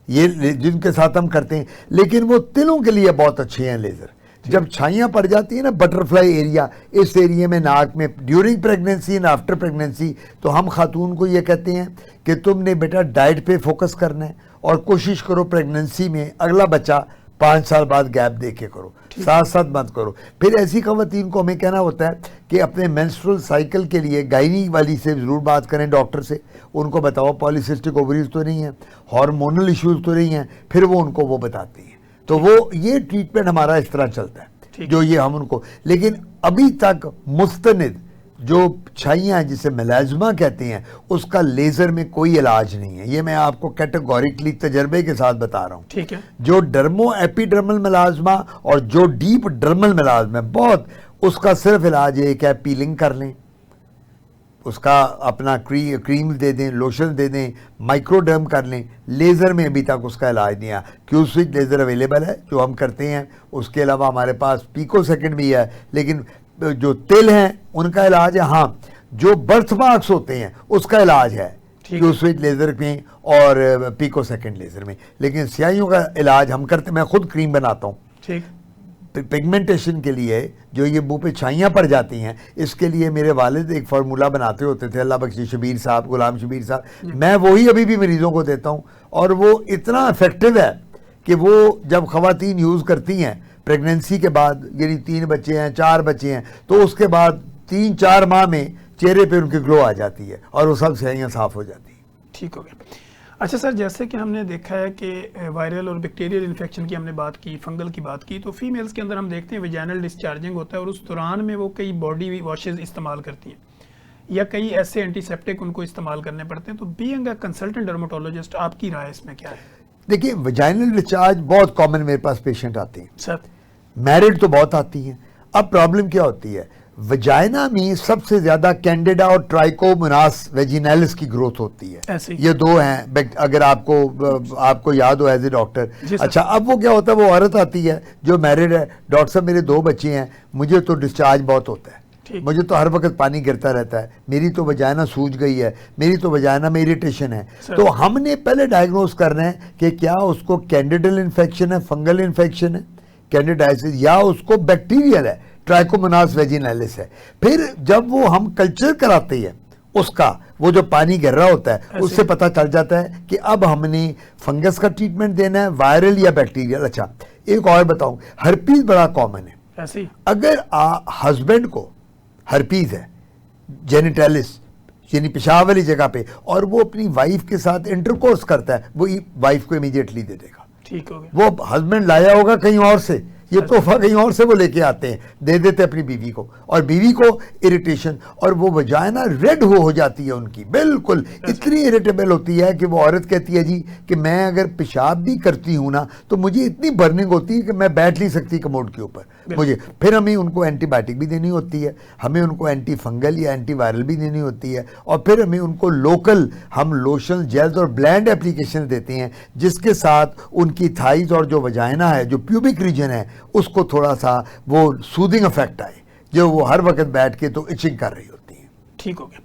ये जिनके साथ हम करते हैं, लेकिन वो तिलों के लिए बहुत अच्छे हैं लेज़र। जब छाइयाँ पड़ जाती है ना, बटरफ्लाई एरिया, इस एरिया में नाक में, during pregnancy and after pregnancy, तो हम खातून को ये कहते हैं कि तुमने बेटा डाइट पे फोकस करना है और कोशिश करो प्रेगनेंसी में अगला बच्चा 5 साल बाद गैप दे के करो, साथ साथ मत करो। फिर ऐसी खवातीन को हमें कहना होता है कि अपने मेंस्ट्रुअल साइकिल के लिए गायनी वाली से ज़रूर बात करें, डॉक्टर से, उनको बताओ पॉलीसिस्टिक ओवरीज तो नहीं है, हार्मोनल इश्यूज तो नहीं है, फिर वो उनको वो बताती हैं। तो वो ये ट्रीटमेंट हमारा इस तरह चलता है जो ये हम उनको, लेकिन अभी तक मुस्तनिद जो छाइयाँ जिसे मेलाजमा कहते हैं, उसका लेज़र में कोई इलाज नहीं है। ये मैं आपको कैटेगोरिकली तजर्बे के साथ बता रहा हूँ। ठीक है। जो डर्मो एपिडर्मल मेलाजमा और जो डीप डर्मल मेलाजमा बहुत, उसका सिर्फ इलाज है क्या, पीलिंग कर लें, उसका अपना क्रीम दे दें, लोशन दे दें, माइक्रोडर्म कर लें। लेज़र में अभी तक उसका इलाज नहीं आया। क्यू स्विच लेज़र अवेलेबल है जो हम करते हैं, उसके अलावा हमारे पास पिकोसेकंड भी है, लेकिन जो तिल हैं उनका इलाज है। हाँ, जो बर्थ मार्क्स होते हैं उसका इलाज है क्यू स्विच लेज़र में और पिकोसेकंड लेज़र में, लेकिन स्याहियों का इलाज हम करते, मैं खुद क्रीम बनाता हूँ। ठीक, पिगमेंटेशन के लिए जो ये मुंह पे छाइयाँ पड़ जाती हैं, इसके लिए मेरे वालिद एक फार्मूला बनाते होते थे, अल्लाह बख्शी शबीर साहब, गुलाम शबीर साहब, मैं वही अभी भी मरीज़ों को देता हूँ, और वो इतना इफेक्टिव है कि वो जब ख़वातीन यूज़ करती हैं प्रेगनेंसी के बाद, यानी 3 बच्चे हैं, 4 बच्चे हैं, तो उसके बाद 3-4 माह में चेहरे पे उनकी ग्लो आ जाती है और वो सब स्याहियाँ साफ़ हो जाती हैं। ठीक हो गया। अच्छा सर, जैसे कि हमने देखा है कि वायरल और बैक्टीरियल इन्फेक्शन की हमने बात की, फंगल की बात की, तो फीमेल्स के अंदर हम देखते हैं वेजाइनल डिस्चार्जिंग होता है और उस दौरान में वो कई बॉडी वॉशेज इस्तेमाल करती हैं या कई ऐसे एंटीसेप्टिक उनको इस्तेमाल करने पड़ते हैं। तो बीइंग अ कंसल्टेंट डर्मेटोलॉजिस्ट, आपकी राय इसमें क्या है? देखिए, वेजाइनल डिस्चार्ज बहुत कॉमन मेरे पास पेशेंट आते हैं सर। मैरिड तो बहुत आती हैं। अब प्रॉब्लम क्या होती है, वजाइना में सबसे ज्यादा कैंडिडा और ट्राइकोमोनास वेजिनैलिस की ग्रोथ होती है। ऐसे ये दो हैं, अगर आपको याद हो एज ए डॉक्टर। जी सर। अच्छा, अब वो क्या होता है, वो औरत आती है जो मैरिड है, डॉक्टर साहब मेरे 2 बच्चे हैं, मुझे तो डिस्चार्ज बहुत होता है, ठीक। मुझे तो हर वक्त पानी गिरता रहता है, मेरी तो वजाइना सूज गई है, मेरी तो वजाइना में इरिटेशन है। सर। तो हमने पहले डायग्नोज करना है कि क्या उसको कैंडिडल इन्फेक्शन है, फंगल इन्फेक्शन है, कैंडिडाइसिस, या उसको बैक्टीरियल है, ट्राइकोमोनास वेजिनैलिस है। फिर जब वो हम कल्चर कराते हैं उसका, वो जो पानी गिर रहा होता है उससे पता चल जाता है कि अब हमने फंगस का ट्रीटमेंट देना है, वायरल या बैक्टीरियल। अच्छा, एक और बताऊं, हर्पीज बड़ा कॉमन है। ऐसे ही। अगर हस्बैंड को हर्पीज है जेनिटैलिस, यानी पेशाब वाली जगह पे, और वो अपनी वाइफ के साथ इंटरकोर्स करता है, वो वाइफ को इमीडिएटली दे देगा। ठीक हो गया। वो हस्बैंड लाया होगा कहीं और से, ये तोहफा कहीं और से वो लेके आते हैं, दे देते अपनी बीवी को, और बीवी को इरिटेशन, और वो वजाइना रेड हो जाती है उनकी, बिल्कुल इतनी इरिटेबल होती है कि वो औरत कहती है जी कि मैं अगर पेशाब भी करती हूँ ना तो मुझे इतनी बर्निंग होती है कि मैं बैठ नहीं सकती कमोड के ऊपर मुझे। फिर हमें उनको एंटीबायोटिक भी देनी होती है, हमें उनको एंटी फंगल या एंटी वायरल भी देनी होती है, और फिर हमें उनको लोकल हम लोशन, जेल्स और ब्लेंड एप्लीकेशन देते हैं, जिसके साथ उनकी थाइज और जो वजाइना है, जो प्यूबिक रीजन है, उसको थोड़ा सा वो सूदिंग इफेक्ट आए, जो वो हर वक्त बैठ के तो इचिंग कर रही होती है। ठीक हो गया।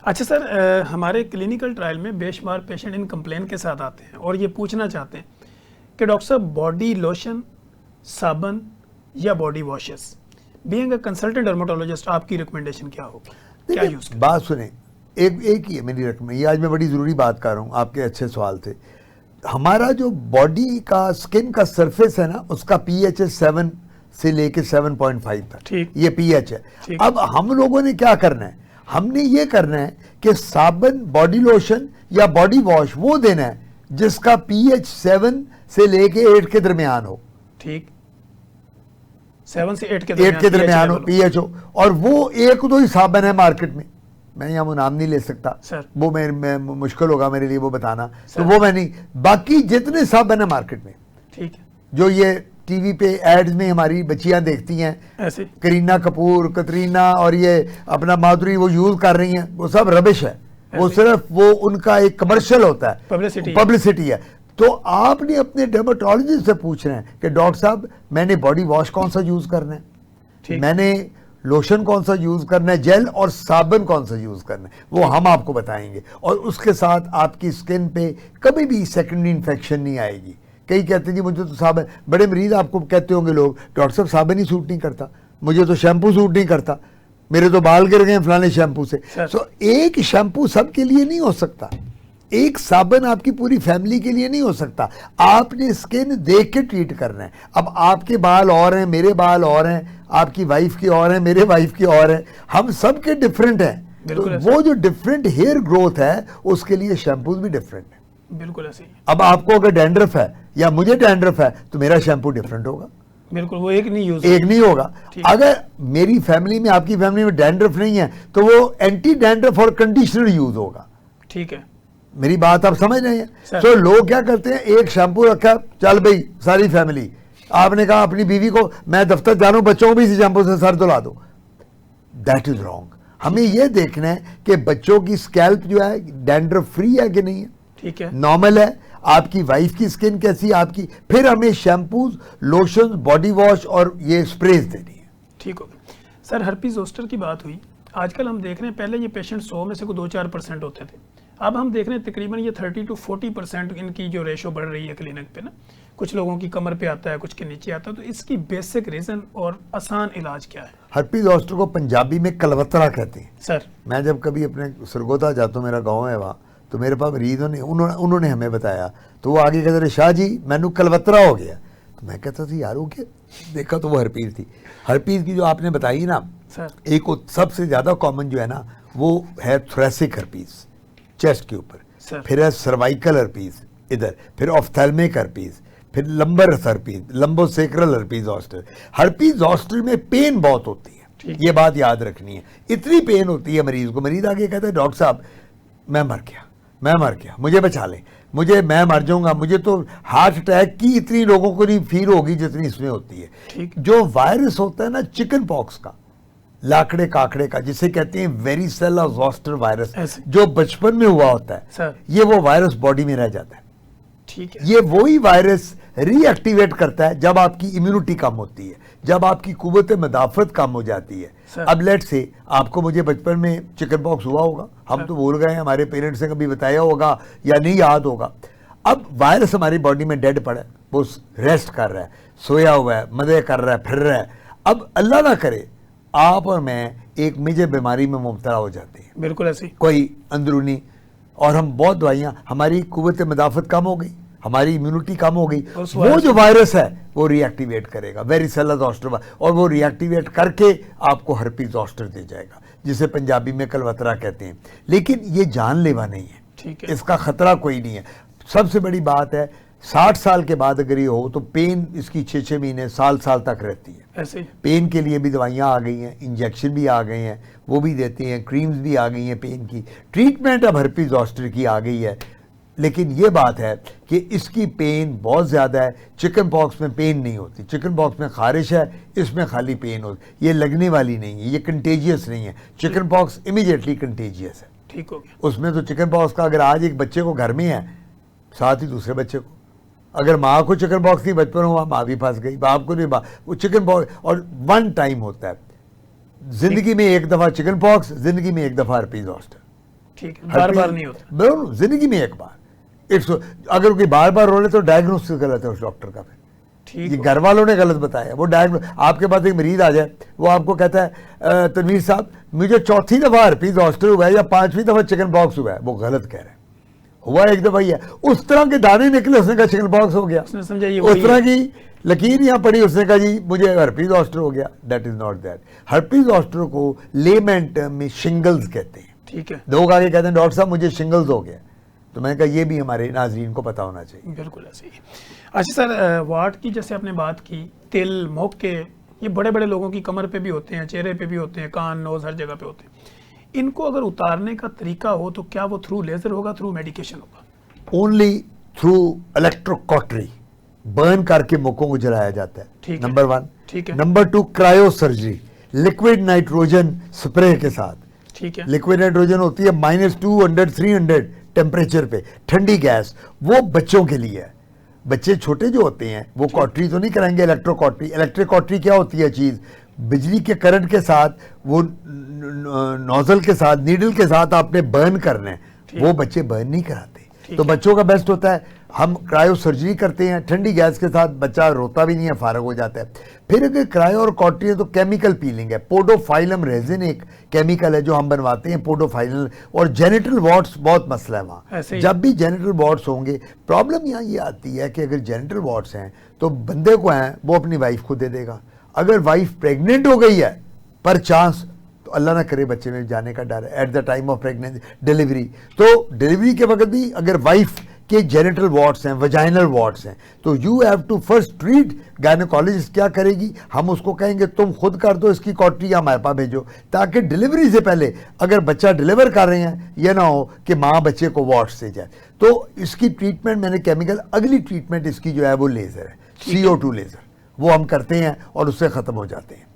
अच्छा सर, हमारे क्लिनिकल ट्रायल में बेशुमार पेशेंट इन कंप्लेन के साथ आते हैं और ये पूछना चाहते हैं कि डॉक्टर साहब, बॉडी लोशन, साबुन या body washes, being a consultant dermatologist आपकी रिकमेंडेशन क्या होगी, क्या यूज करें? बात सुने, एक ही है मेरी रकम, ये आज मैं बड़ी ज़रूरी बात कर रहा हूँ, आपके अच्छे सवाल थे। हमारा जो बॉडी का स्किन का सरफेस है ना, उसका पीएच है 7 से लेके 7.5 तक, ठीक। ये पीएच है। ठीक। अब हम लोगों ने क्या करना है, हमने ये करना है कि साबुन, बॉडी लोशन या बॉडी वॉश वो देना है जिसका पीएच 7 से लेके 8 के दरमियान हो। ठीक, 7 से 8 के दरमियान हो पीएच हो, और वो एक दो ही साबुन है मार्केट में, मैं यहाँ वो नाम नहीं ले सकता सर। वो मैं मुश्किल होगा मेरे लिए वो बताना, तो वो मैं नहीं, बाकी जितने साबुन है मार्केट में, ठीक है, जो ये टीवी पे एड्स में हमारी बच्चियां देखती हैं, ऐसे करीना कपूर, कतरीना और ये अपना माधुरी वो यूज कर रही हैं, वो सब रबिश है, वो सिर्फ वो उनका एक कमर्शियल होता है, पब्लिसिटी है। तो आपने अपने डर्मेटोलॉजिस्ट से पूछना है कि डॉक्टर साहब मैंने बॉडी वॉश कौन सा यूज करना है, मैंने लोशन कौन सा यूज करना है, जेल और साबुन कौन सा यूज करना है, वो हम आपको बताएंगे, और उसके साथ आपकी स्किन पे कभी भी सेकेंडरी इन्फेक्शन नहीं आएगी। कई कहते हैं जी मुझे तो साबुन, बड़े मरीज आपको कहते होंगे लोग, डॉक्टर साहब साबुन ही सूट नहीं करता, मुझे तो शैम्पू सूट नहीं करता, मेरे तो बाल गिर गए फलाने शैम्पू से। सो एक शैम्पू सबके लिए नहीं हो सकता, एक साबुन आपकी पूरी फैमिली के लिए नहीं हो सकता, आपने स्किन देख के ट्रीट करना है। अब आपके बाल और हैं, मेरे बाल और हैं, आपकी वाइफ की और हैं, मेरे वाइफ की और हैं, हम सब के डिफरेंट हैं, तो वो जो डिफरेंट हेयर ग्रोथ है उसके लिए शैम्पूज भी डिफरेंट है। बिल्कुल ऐसे ही। अब आपको अगर डैंड्रफ है या मुझे डैंड्रफ है तो मेरा शैम्पू डिफरेंट होगा, बिल्कुल, वो एक नहीं होगा। अगर मेरी फैमिली में, आपकी फैमिली में डैंड्रफ नहीं है तो वो एंटी डैंड्रफ और कंडीशनर यूज होगा। ठीक है, मेरी बात आप समझ रहे हैं? तो लोग क्या करते हैं, एक शैम्पू रखा, चल भाई सारी फैमिली, आपने कहा अपनी बीवी को मैं दफ्तर जा रहा हूं, बच्चों को भी इसी शैम्पू से सर धुला दो, दैट इज रॉन्ग। हमें यह देखना है कि बच्चों की स्कैल्प जो है डैंड्रफ फ्री है कि नहीं है, ठीक है, नॉर्मल है, आपकी वाइफ की स्किन कैसी है आपकी, फिर हमें शैम्पूज, लोशन, बॉडी वॉश और ये स्प्रेज देनी है। ठीक हो गया। सर, हर्पीज जोस्टर की बात हुई, आजकल हम देख रहे हैं, पहले ये पेशेंट 100 में से कोई 2-4% होते थे, अब हम देख रहे हैं तकरीबन ये 30 to 40% इनकी जो रेशो बढ़ रही है क्लिनिक पे ना, कुछ लोगों की कमर पे आता है, कुछ के नीचे आता है, तो इसकी बेसिक रीजन और आसान इलाज क्या है? हर्पीज जोस्टर को पंजाबी में कलवतरा कहते हैं। सर, मैं जब कभी अपने सरगोदा जाता हूँ, मेरा गाँव है वहाँ, तो मेरे पास मरीज उन्होंने हमें बताया, तो वो आगे कहते रहे, शाह जी मैनू कलवतरा हो गया, तो मैं कहता था यार वो क्या, देखा तो वो हर्पीज थी। हर्पीज की जो आपने बताई ना सर, एक सबसे ज़्यादा कॉमन जो है ना वो है थोरेसिक हर्पीज, चेस्ट के ऊपर, सर। फिर है सर्वाइकल हर्पीज इधर, फिर ऑफ्थेल्मिक हर्पीज, फिर lumbar herpes, lumbosacral herpes zoster. Herpes zoster में पेन बहुत होती है, ये बात याद रखनी है। इतनी पेन होती है मरीज को, मरीज आके कहता है डॉक्टर साहब मैं मर गया, मुझे बचा लें, मैं मर जाऊंगा, मुझे तो हार्ट अटैक की इतनी लोगों को नहीं फील होगी जितनी इसमें होती है। जो वायरस होता है ना चिकन पॉक्स का, लाकड़े काकड़े का, जिसे कहते हैं वेरिसेला जोस्टर वायरस, जो बचपन में हुआ होता है सर। ये वो वायरस बॉडी में रह जाता है। ठीक है। ये वही वायरस रीएक्टिवेट करता है जब आपकी इम्यूनिटी कम होती है, जब आपकी कुव्वत मदाफत कम हो जाती है। अब लेट से आपको मुझे बचपन में चिकन पॉक्स हुआ होगा, हम तो भूल गए, हमारे पेरेंट्स ने कभी बताया होगा या नहीं याद होगा। अब वायरस हमारी बॉडी में डेड पड़ा है, वो रेस्ट कर रहा है, सोया हुआ है, मजे कर रहा है, फिर रहा है। अब अल्लाह ना करे आप और मैं एक मेजर बीमारी में मुब्तला हो जाते हैं, बिल्कुल ऐसी कोई अंदरूनी, और हम बहुत दवाइयाँ, हमारी कुव्वत मदाफत कम हो गई, हमारी इम्यूनिटी कम हो गई, वो जो वायरस है वो रिएक्टिवेट करेगा वेरिसेला जोस्टर, और वो रिएक्टिवेट करके आपको हर्पीज जोस्टर दे जाएगा, जिसे पंजाबी में कलवतरा कहते हैं। लेकिन ये जानलेवा नहीं है, ठीक है, इसका खतरा कोई नहीं है। सबसे बड़ी बात है 60 साल के बाद अगर ये हो तो पेन इसकी 6-6 महीने साल तक रहती है। ऐसे पेन के लिए भी दवाइयाँ आ गई हैं, इंजेक्शन भी आ गए हैं, वो भी देते हैं, क्रीम्स भी आ गई हैं पेन की, ट्रीटमेंट अब हर्पीज जोस्टर की आ गई है। लेकिन ये बात है कि इसकी पेन बहुत ज़्यादा है, चिकन पॉक्स में पेन नहीं होती, चिकन पॉक्स में खारिश है, इसमें खाली पेन होती, ये लगने वाली नहीं है, ये कंटेजियस नहीं है। चिकन पॉक्स इमीडिएटली कंटेजियस है, ठीक हो गया। उसमें तो चिकन पॉक्स का अगर आज एक बच्चे को घर में है, साथ ही दूसरे बच्चे को, अगर माँ को चिकन पॉक्स नहीं बचपन हुआ, माँ भी फंस गई, बाप को नहीं, वो चिकन पॉक्स, और वन टाइम होता है जिंदगी में, एक दफ़ा चिकन पॉक्स, जिंदगी में एक दफ़ा हर्पीज जोस्टर, ठीक है, बार बार नहीं होता, बिल्कुल जिंदगी में एक बार। अगर कोई बार बार रो ले तो डायग्नोसिस गलत है उस डॉक्टर का, फिर ये घर वालों ने गलत बताया। वो आपके पास एक मरीज आ जाए, वो आपको कहता है तनवीर साहब मुझे चौथी दफ़ा हर्पीज जोस्टर हुआ है या 5वीं दफ़ा चिकन पॉक्स हुआ है, वो गलत कह रहे हैं, हुआ एक दफ़ा ही है। उस तरह के दाने निकले, उसने कहा चिकन पॉक्स हो गया, समझा, ये उस तरह की लकीर यहाँ पड़ी, उसने कहा जी मुझे हर्पीज जोस्टर हो गया। That is not that. Herpes zoster को लेमैन टर्म में शिंगल्स कहते हैं। ठीक है, लोग आगे कहते हैं डॉक्टर साहब मुझे शिंगल्स हो गया, तो मैंने कहा ये भी हमारे नाजरीन को पता होना चाहिए। बिल्कुल ऐसे ही। अच्छा सर, वाट की जैसे आपने बात की, तिल, मोके, ये बड़े बड़े लोगों की कमर पे भी होते हैं, चेहरे पे भी होते हैं, कान, नोज, हर जगह पे होते हैं। इनको अगर उतारने का तरीका हो तो क्या वो थ्रू लेजर होगा, थ्रू मेडिकेशन होगा? ओनली थ्रू इलेक्ट्रोकॉटरी, बर्न करके मुखों को जलाया जाता है, नंबर 1। ठीक है। Number 2 cryo surgery, liquid nitrogen spray के साथ। ठीक है। लिक्विड नाइट्रोजन होती है -200 300 टेम्परेचर पे, ठंडी गैस, वो बच्चों के लिए है। बच्चे छोटे जो होते हैं वो कॉटरी तो नहीं कराएंगे, इलेक्ट्रोकॉटरी। इलेक्ट्रोकॉटरी क्या होती है चीज़, बिजली के करंट के साथ, वो नोजल के साथ, नीडल के साथ आपने बर्न करना है, वो बच्चे बर्न नहीं कराते। तो बच्चों का बेस्ट होता है हम क्रायो सर्जरी करते हैं ठंडी गैस के साथ, बच्चा रोता भी नहीं है, फारग हो जाता है। फिर अगर क्रायो और कॉटरी है तो केमिकल पीलिंग है, पोडोफाइलम रेजिन एक केमिकल है जो हम बनवाते हैं, पोडोफाइलम। और जेनिटल वॉर्ड्स बहुत मसला है वहाँ, जब भी जेनिटल वॉर्ड्स होंगे, प्रॉब्लम यहाँ ये आती है कि अगर जेनिटल वॉर्ड्स हैं तो बंदे को हैं वो अपनी वाइफ को दे देगा। अगर वाइफ प्रेग्नेंट हो गई है पर चांस, तो अल्लाह ना करे बच्चे में जाने का डर है at the time of pregnancy, delivery, तो डिलीवरी के वक्त भी अगर वाइफ के जेनिटल वॉर्ड्स हैं, वजाइनल वॉर्ड्स हैं, तो you have to first treat. Gynaecologist क्या करेगी, हम उसको कहेंगे तुम खुद कर दो इसकी कॉटरी या हमारे पास भेजो, ताकि डिलीवरी से पहले अगर बच्चा डिलीवर कर रहे हैं यह ना हो कि माँ बच्चे को वॉर्ड से जाए। तो इसकी ट्रीटमेंट मैंने केमिकल, अगली ट्रीटमेंट इसकी जो है वो लेज़र है, CO2 लेज़र, वो हम करते हैं और उससे ख़त्म हो जाते हैं।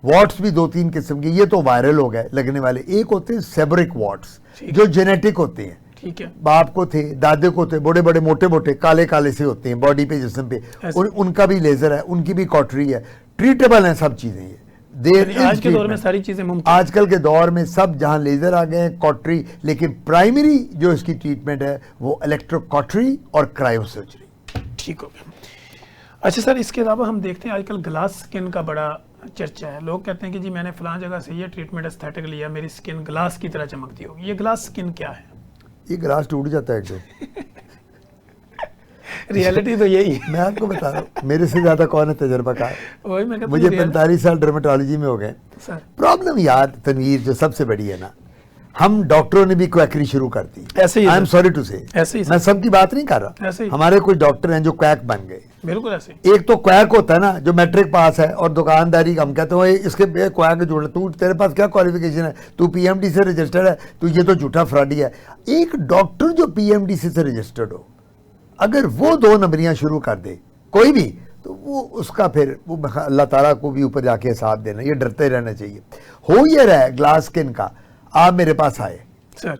वॉट्स भी 2-3 किस्म के, ये तो वायरल हो गए लगने वाले। एक होते हैं सेबरिक वॉट्स जो जेनेटिक होते हैं, ठीक है, बाप को थे, दादे को थे, बड़े बड़े मोटे मोटे काले काले से होते हैं बॉडी पे, जिस्म पे, उनका भी लेजर है, उनकी भी कॉटरी है, ट्रीटेबल है सब चीजें। ये आज के दौर में सारी चीजें मुमकिन, आजकल के दौर में सब जहां लेजर आ गए हैं, कॉटरी, लेकिन प्राइमरी जो इसकी ट्रीटमेंट है वो इलेक्ट्रोकॉटरी और क्रायोसर्जरी। ठीक हो गया। अच्छा सर, इसके अलावा हम देखते हैं आजकल ग्लास स्किन का बड़ा चर्चा है। लोग कहते हैं कि जी मैंने फलां जगह से ये ट्रीटमेंट एस्थेटिक लिया, मेरी स्किन ग्लास की तरह चमकती होगी। ये ग्लास स्किन क्या है? ये ग्लास टूट जाता है एकदम। रियलिटी तो यही है। मैं आपको बता रहा हूँ, मेरे से ज्यादा कौन है तजुर्बाकार, वही मैं कहता हूँ, मुझे 45 साल डर्मेटोलॉजी में हो गए। सर प्रॉब्लम यार तनवीर जो सबसे बड़ी है ना, हम डॉक्टरों ने भी क्वैकरी शुरू कर दी। ऐसे ही आई एम सॉरी टू से, ऐसे ही मैं सबकी बात नहीं कर रहा, ऐसे ही। हमारे कुछ डॉक्टर हैं जो क्वैक बन गए। बिल्कुल ऐसे ही। एक तो क्वैक होता है ना जो मैट्रिक पास है और दुकानदारी, हम कहते हैं इसके क्वैक जोड़, तू तेरे पास क्या क्वालिफिकेशन है, तू पीएमडी से रजिस्टर्ड है, तू ये तो झूठा फ्रॉडी है। एक डॉक्टर जो पीएमडीसी से रजिस्टर्ड हो, अगर वो 2 नंबरियां शुरू कर दे कोई भी, तो वो उसका फिर वो अल्लाह ताला को भी ऊपर जाके हिसाब देना, ये डरते रहना चाहिए। हो ये रहा है ग्लास स्किन का, आप मेरे पास आए सर,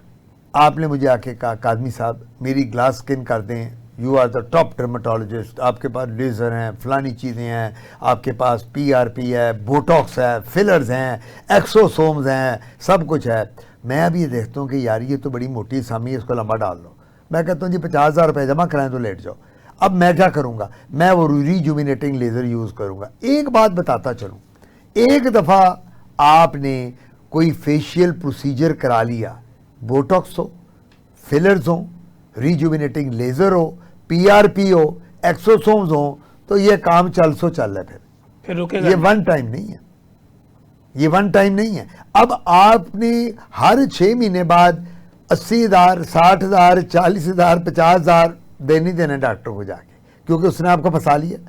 आपने मुझे आके कहा कादमी साहब मेरी ग्लास स्किन कर दें, you are the top dermatologist, आपके पास लेज़र हैं, फलानी चीज़ें हैं, आपके पास पीआरपी है, बोटॉक्स है, फिलर्स हैं, एक्सोसोम्स हैं, सब कुछ है। मैं अभी ये देखता हूँ कि यार ये तो बड़ी मोटी सामी है, इसको लंबा डाल लो। मैं कहता हूँ जी 50,000 रुपये जमा कराएं तो लेट जाओ। अब मैं क्या करूँगा, मैं वो रिजुविनेटिंग लेज़र यूज़ करूँगा। एक बात बताता चलूँ, एक दफ़ा आपने कोई फेशियल प्रोसीजर करा लिया, बोटॉक्स हो, फिलर्स हो, रिजुविनेटिंग लेज़र हो, पीआरपी हो, एक्सोसोम्स हो, तो ये काम चल रहा है। फिर रुकेगा ये नहीं। वन टाइम नहीं है, ये वन टाइम नहीं है। अब आपने हर 6 महीने बाद 80,000, 60,000, 40,000, 50,000 देने देना डॉक्टर को जाके, क्योंकि उसने आपको फंसा लिया।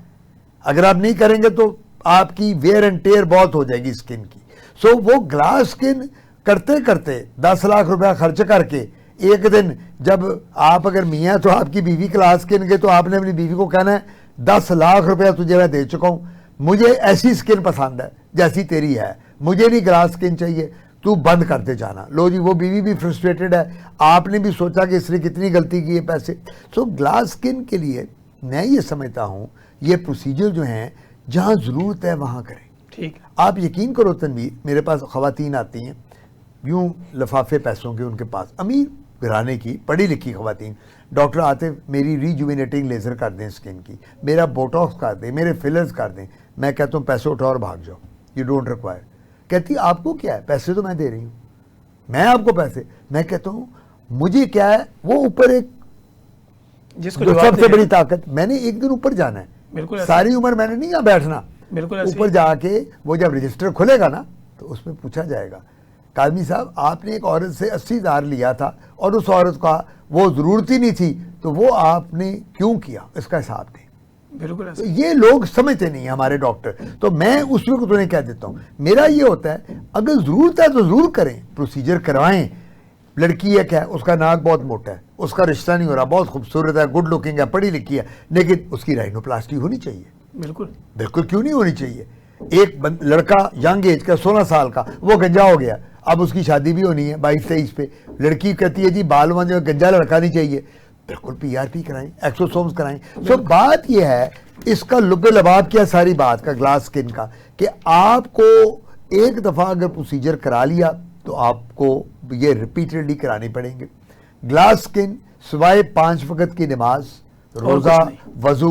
अगर आप नहीं करेंगे तो आपकी वेयर एंड टेयर बहुत हो जाएगी स्किन की। सो वो ग्लास स्किन करते करते 10 लाख रुपया खर्च करके एक दिन जब आप अगर मियाँ तो आपकी बीवी ग्लास स्किन के, तो आपने अपनी बीवी को कहना है 10 लाख रुपया तुझे मैं दे चुका हूँ, मुझे ऐसी स्किन पसंद है जैसी तेरी है, मुझे नहीं ग्लास स्किन चाहिए, तू बंद करते जाना। लो जी, वो बीवी भी फ्रस्ट्रेटेड है, आपने भी सोचा कि इसने कितनी गलती की है पैसे। सो ग्लास स्किन के लिए मैं ये समझता हूँ ये प्रोसीजर जो हैं जहाँ ज़रूरत है वहाँ करें। ठीक है। आप यकीन करो तनवीर, मेरे पास ख़वातीन आती हैं यूँ लिफाफे पैसों के उनके पास, अमीर घराने की पढ़ी लिखी ख़वातीन, डॉक्टर आते मेरी रिजुविनेटिंग लेज़र कर दें स्किन की, मेरा बोटॉक्स कर दें, मेरे फिलर्स कर दें। मैं कहता हूँ पैसे उठाओ और भाग जाओ, यू डोंट रिक्वायर। कहती आपको क्या है, पैसे तो मैं दे रही हूँ, मैं आपको पैसे। मैं कहता हूँ मुझे क्या है, वो ऊपर एक जिसको जो जवाब सबसे दे- बड़ी ताकत, मैंने एक दिन ऊपर जाना है, बिल्कुल ऐसे। सारी उम्र मैंने नहीं यहाँ बैठना, बिल्कुल ऐसे ऊपर ही। जाके वो जब रजिस्टर खुलेगा ना तो उसमें पूछा जाएगा कादमी साहब आपने एक औरत से 80,000 लिया था और उस औरत का वो ज़रूरत ही नहीं थी, तो वो आपने क्यों किया, इसका हिसाब दें। बिल्कुल तो ऐसे। ये लोग समझते नहीं हैं हमारे डॉक्टर। तो मैं उस वक्त उन्हें कह देता हूँ, मेरा ये होता है अगर ज़रूरत है तो ज़रूर करें, प्रोसीजर करवाएं। लड़की है क्या, उसका नाक बहुत मोटा है, उसका रिश्ता नहीं हो रहा, बहुत खूबसूरत है, गुड लुकिंग है, पढ़ी लिखी है, लेकिन उसकी राइनोप्लास्टी होनी चाहिए। बिल्कुल बिल्कुल क्यों नहीं होनी चाहिए। एक लड़का यंग एज का 16 साल का वो गंजा हो गया, अब उसकी शादी भी होनी है 22-23 पे, लड़की कहती है जी बालवान जो गंजा लड़का नहीं चाहिए, बिल्कुल पीआरपी कराएं, एक्सोसोम्स कराएं। सो बात यह है, इसका लुब्बे लबाब क्या सारी बात का ग्लास स्किन का, कि आपको एक दफ़ा अगर प्रोसीजर करा लिया तो आपको ये रिपीटेडली करानी पड़ेंगे। ग्लास स्किन सिवाय 5 वक्त की नमाज, रोज़ा, कुछ नहीं। वज़ू,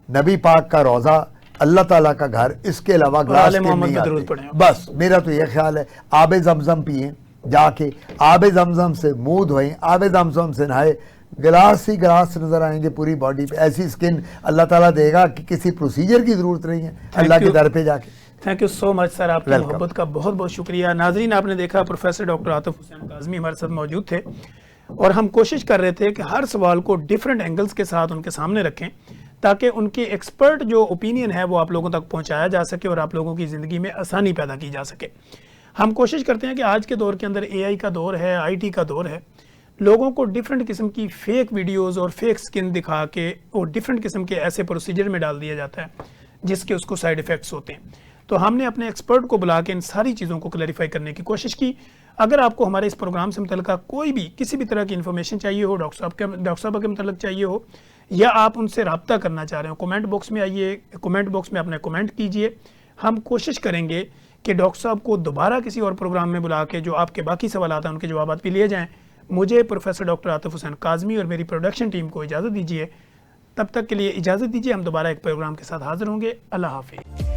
नबी पाक का रोज़ा, अल्लाह ताला का घर, इसके अलावा ग्लास आले स्किन मोहम्मद नहीं पे दरूद आती। पढ़ें। बस मेरा तो ये ख्याल है, आबे जमजम पिए, जाके आबे जमजम से मुंह धोएं, आबे जमजम से नहाए, गिलास ही गिलास नजर आएंगे पूरी बॉडी पे। ऐसी स्किन अल्लाह ताला देगा कि किसी प्रोसीजर की जरूरत नहीं है, अल्लाह के you. दर पे जाके। Thank you so much sir, आपकी Welcome. मोहब्बत का बहुत बहुत शुक्रिया। नाजरीन, आपने देखा प्रोफेसर डॉक्टर आतिफ हुसैन काज़मी हमारे साथ मौजूद थे और हम कोशिश कर रहे थे कि हर सवाल को डिफरेंट एंगल्स के साथ उनके सामने रखें, ताकि उनकी एक्सपर्ट जो ओपिनियन है वो आप लोगों तक पहुंचाया जा सके और आप लोगों की ज़िंदगी में आसानी पैदा की जा सके। हम कोशिश करते हैं कि आज के दौर के अंदर AI का दौर है, IT का दौर है, लोगों को डिफरेंट किस्म की फेक वीडियोस और फेक स्किन दिखा के और डिफरेंट किस्म के ऐसे प्रोसीजर में डाल दिया जाता है जिसके उसको साइड इफ़ेक्ट्स होते हैं। तो हमने अपने एक्सपर्ट को बुला के इन सारी चीज़ों को क्लैरिफाई करने की कोशिश की। अगर आपको हमारे इस प्रोग्राम से मुतल्लिका कोई भी किसी भी तरह की इन्फॉर्मेशन चाहिए हो, डॉक्टर साहब के मुतल्लिक चाहिए हो, या आप उनसे रब्ता करना चाह रहे हो, कमेंट बॉक्स में आइए, कमेंट बॉक्स में अपने कमेंट कीजिए। हम कोशिश करेंगे कि डॉक्टर साहब को दोबारा किसी और प्रोग्राम में बुला के जो आपके बाकी सवाल हैं उनके जवाब भी लिए जाएँ। मुझे प्रोफेसर डॉक्टर आतिफ हुसैन काज़मी और मेरी प्रोडक्शन टीम को इजाज़त दीजिए। तब तक के लिए इजाज़त दीजिए, हम दोबारा एक प्रोग्राम के साथ हाजिर होंगे। अल्लाह हाफिज़।